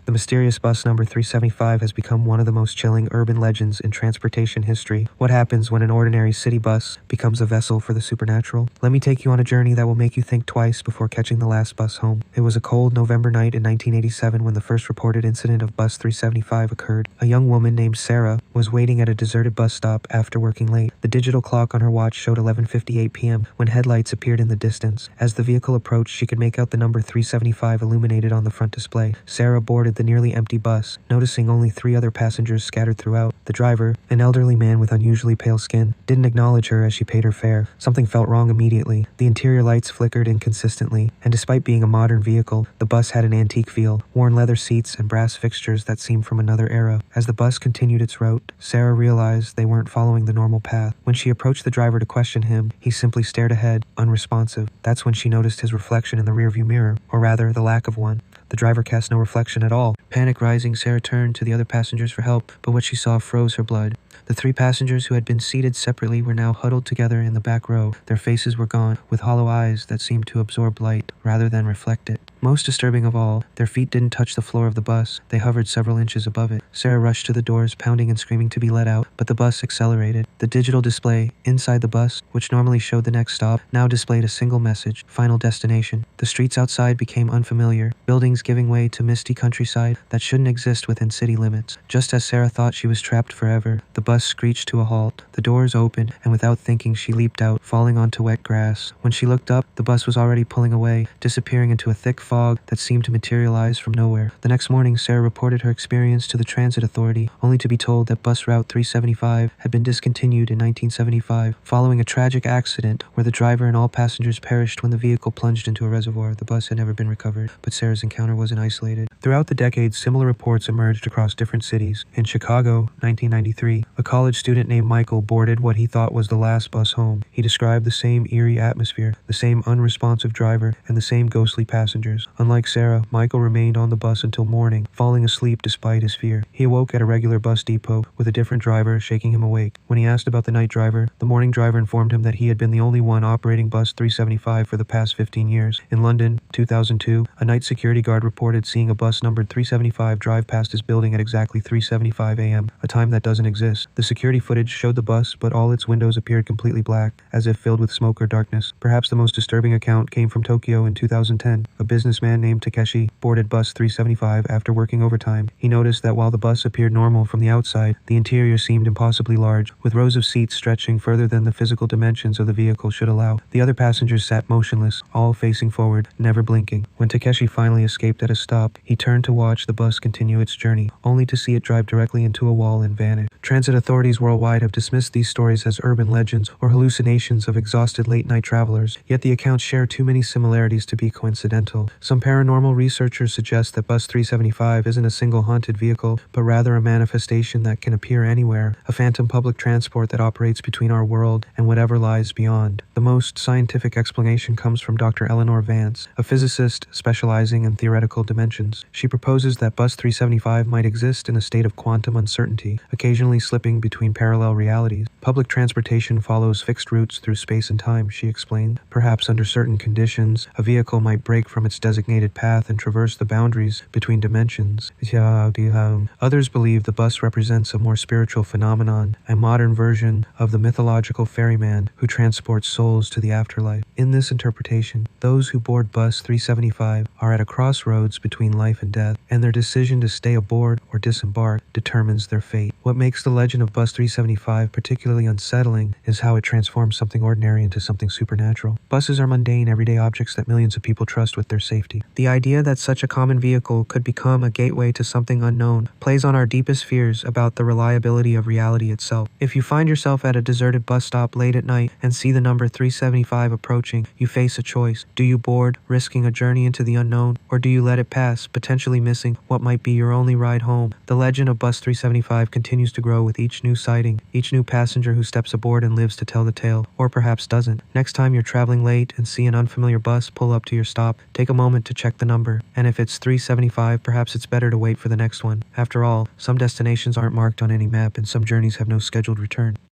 The mysterious bus number 375 has become one of the most chilling urban legends in transportation history. What happens when an ordinary city bus becomes a vessel for the supernatural? Let me take you on a journey that will make you think twice before catching the last bus home. It was a cold November night in 1987 when the first reported incident of bus 375 occurred. A young woman named Sarah was waiting at a deserted bus stop after working late. The digital clock on her watch showed 11:58 p.m. when headlights appeared in the distance. As the vehicle approached, she could make out the number 375 illuminated on the front display. Sarah boarded the nearly empty bus, noticing only 3 other passengers scattered throughout. The driver, an elderly man with unusually pale skin, didn't acknowledge her as she paid her fare. Something felt wrong immediately. The interior lights flickered inconsistently, and despite being a modern vehicle, the bus had an antique feel, worn leather seats and brass fixtures that seemed from another era. As the bus continued its route, Sarah realized they weren't following the normal path. When she approached the driver to question him, he simply stared ahead, unresponsive. That's when she noticed his reflection in the rearview mirror, or rather, the lack of one. The driver cast no reflection at all. Panic rising, Sarah turned to the other passengers for help, but what she saw froze her blood. The 3 passengers who had been seated separately were now huddled together in the back row. Their faces were gone, with hollow eyes that seemed to absorb light rather than reflect it. Most disturbing of all, their feet didn't touch the floor of the bus. They hovered several inches above it. Sarah rushed to the doors, pounding and screaming to be let out, but the bus accelerated. The digital display inside the bus, which normally showed the next stop, now displayed a single message: final destination. The streets outside became unfamiliar, buildings giving way to misty countryside that shouldn't exist within city limits. Just as Sarah thought she was trapped forever, the bus screeched to a halt. The doors opened, and without thinking, she leaped out, falling onto wet grass. When she looked up, the bus was already pulling away, disappearing into a thick fog that seemed to materialize from nowhere. The next morning, Sarah reported her experience to the transit authority, only to be told that bus route 375 had been discontinued in 1975, following a tragic accident where the driver and all passengers perished when the vehicle plunged into a reservoir. The bus had never been recovered, but Sarah's encounter wasn't isolated. Throughout the decades, similar reports emerged across different cities. In Chicago, 1993, a college student named Michael boarded what he thought was the last bus home. He described the same eerie atmosphere, the same unresponsive driver, and the same ghostly passengers. Unlike Sarah, Michael remained on the bus until morning, falling asleep despite his fear. He awoke at a regular bus depot with a different driver shaking him awake. When he asked about the night driver, the morning driver informed him that he had been the only one operating bus 375 for the past 15 years. In London, 2002, a night security guard reported seeing a bus numbered 375 drive past his building at exactly 3:75 a.m., a time that doesn't exist. The security footage showed the bus, but all its windows appeared completely black, as if filled with smoke or darkness. Perhaps the most disturbing account came from Tokyo in 2010. A businessman named Takeshi boarded bus 375 after working overtime. He noticed that while the bus appeared normal from the outside, the interior seemed impossibly large, with rows of seats stretching further than the physical dimensions of the vehicle should allow. The other passengers sat motionless, all facing forward, never blinking. When Takeshi finally escaped at a stop, he turned to watch the bus continue its journey, only to see it drive directly into a wall and vanish. Transit authorities worldwide have dismissed these stories as urban legends or hallucinations of exhausted late-night travelers, yet the accounts share too many similarities to be coincidental. Some paranormal researchers suggest that bus 375 isn't a single haunted vehicle, but rather a manifestation that can appear anywhere, a phantom public transport that operates between our world and whatever lies beyond. The most scientific explanation comes from Dr. Eleanor Vance, a physicist specializing in theoretical dimensions. She proposes that bus 375 might exist in a state of quantum uncertainty, occasionally slipping between parallel realities. Public transportation follows fixed routes through space and time, she explained. Perhaps under certain conditions, a vehicle might break from its designated path and traverse the boundaries between dimensions. Others believe the bus represents a more spiritual phenomenon, a modern version of the mythological ferryman who transports souls to the afterlife. In this interpretation, those who board bus 375 are at a crossroads between life and death, and their decision to stay aboard or disembark determines their fate. What makes the legend of bus 375 particularly unsettling is how it transforms something ordinary into something supernatural. Buses are mundane, everyday objects that millions of people trust with their safety. The idea that such a common vehicle could become a gateway to something unknown plays on our deepest fears about the reliability of reality itself. If you find yourself at a deserted bus stop late at night and see the number 375 approaching, you face a choice. Do you board, risking a journey into the unknown, or do you let it pass, potentially missing what might be your only ride home? The legend of bus 375 continues to grow with each new sighting, each new passenger who steps aboard and lives to tell the tale, or perhaps doesn't. Next time you're traveling late and see an unfamiliar bus pull up to your stop, take a moment to check the number, and if it's 375, perhaps it's better to wait for the next one. After all, some destinations aren't marked on any map and some journeys have no scheduled return.